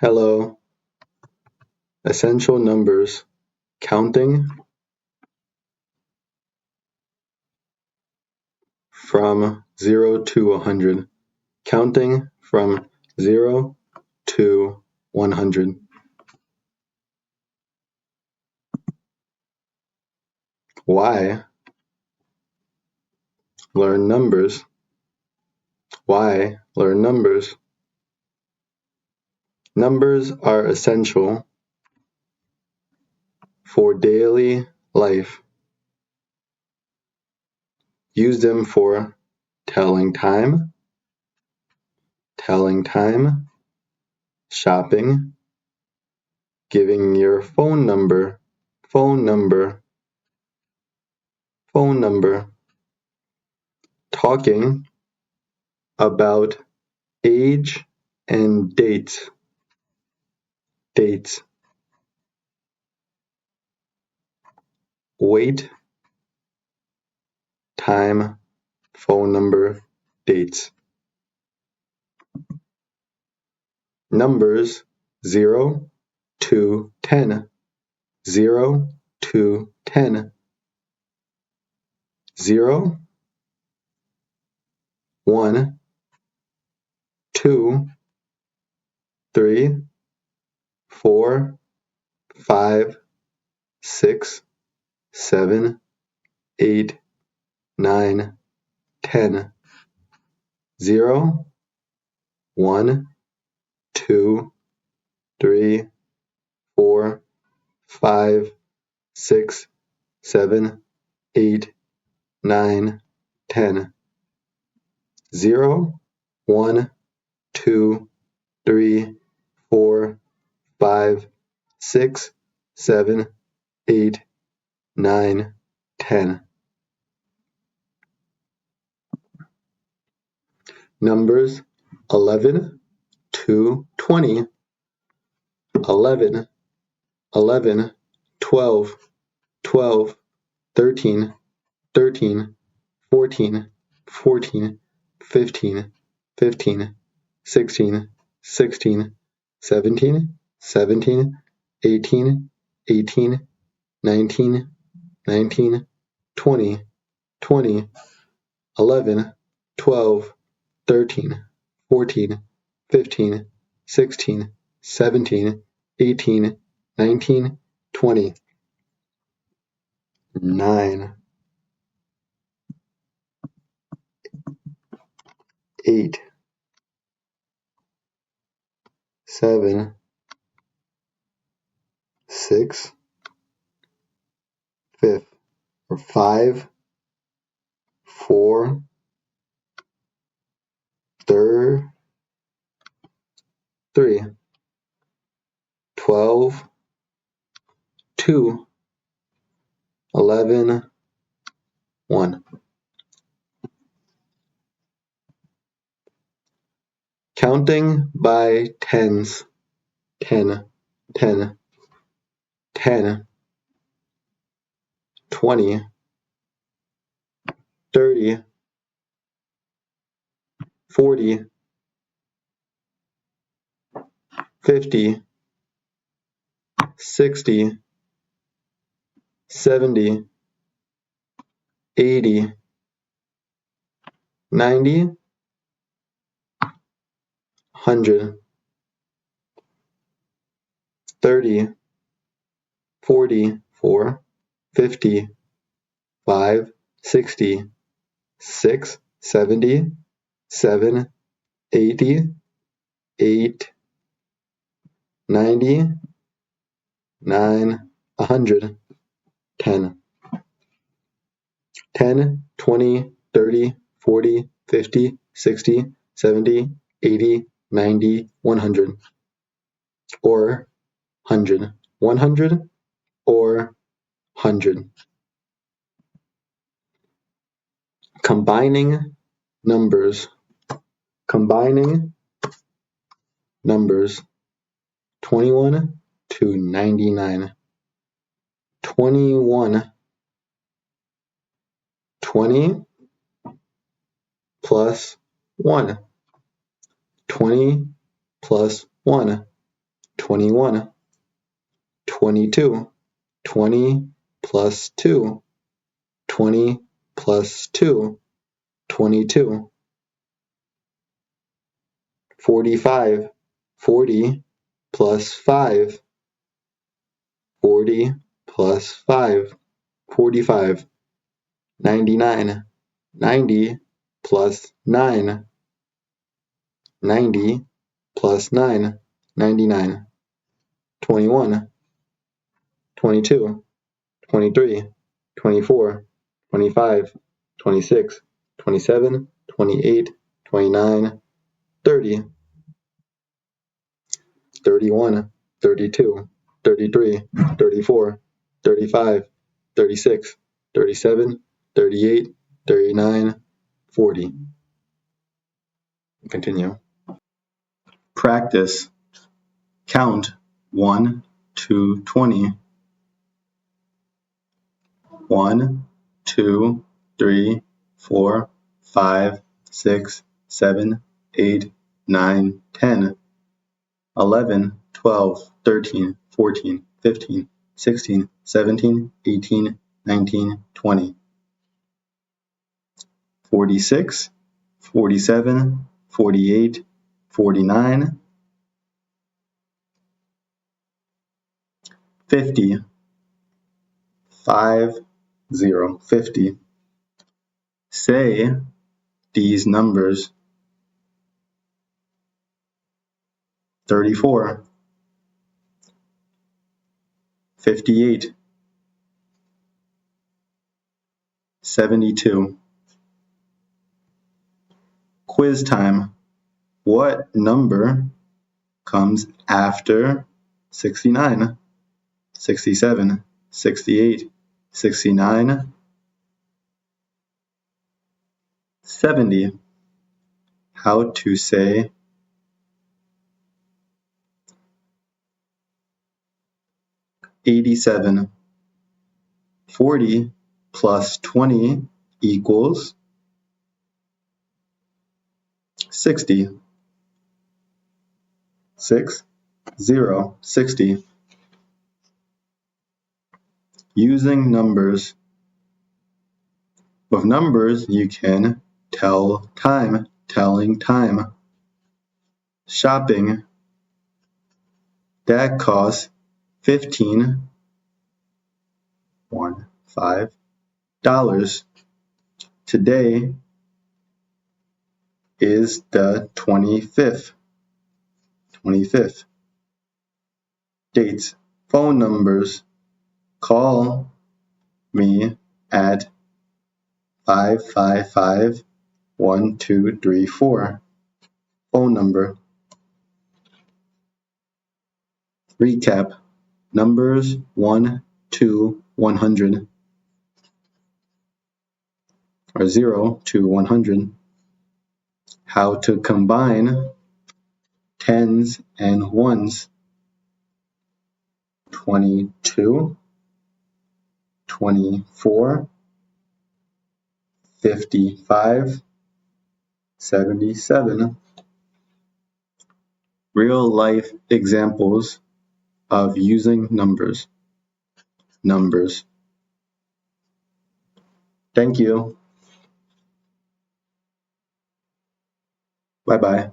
Hello. Essential numbers. Counting from 0 to 100. Counting from 0 to 100. Why? Learn numbers. Why learn numbers? Numbers are essential for daily life. Use them for telling time, shopping, giving your phone number, talking about age and dates, weight, time, phone number, dates. Numbers 0 to 10. 0 to 10. 0, 1, 2, 3, 4, 5, 6, 7, 8, 9, 10. 0, 1, 2, 3, 4, 5, 6, 7, 8, 9, 10. 0, 1, 2, 3, 4, 5, 6, 7, 8, 9, 10. Numbers 11 to 20. 11, 11, 12, 12, 13, 13, 14, 14, 15, 15, 16, 16, 17, 17, 18, 18, 19, 19, 20, 20, 11, 12, 13, 14, 15, 16, 17, 18, 19, 20. 9, 8, 7, 6, 5, 4, 3, 12, 2, 11, 1. Counting by tens. 10, 10, 10, 20, 30, 40, 50, 60, 70, 80, 90, 100, 30, 44, 50, 5, 60, 6, 70, 7, 80, 8, 90, 9, 100, 10. 10, 20, 30, 40, 50, 60, 70, 80, 90, 100. Or 100. 100 or 100. Combining numbers. 21 to 99. 21. 20 plus 1. 20 plus 1. 21, 22, 20 plus 2, 20 plus 2, 22. 45, 40 plus 5, 40 plus 5, 45. 99, 90 plus 9, 90 plus 9, 99. 21, 22, 23, 24, 25, 26, 27, 28, 29, 30. 31, 32, 33, 34, 35, 36, 37, 38, 39, 40. Continue. Practice. Count 1 to 20. 1, 2, 3, 4, 5, 6, 7, 8, 9, 10. 11, 12, 13, 14, 15, 16, 17, 18, 19, 20. 46, 47, 48, 49, 50, 50. Say these numbers. 34, 58, 72. Quiz time. What number comes after 69, 67, 68, 69, 70? How to say 87. 40 plus 20 equals 60. 60. Using numbers. With numbers, you can tell time, telling time. Shopping. That costs $15. Today is the 25th. Dates. Phone numbers. Call me at 555-1234. Phone number. Recap. Numbers 1 to 100, or 0 to 100. How to combine tens and ones. 22, 24, 55, 77. Real life examples of using numbers. Thank you. Bye-bye.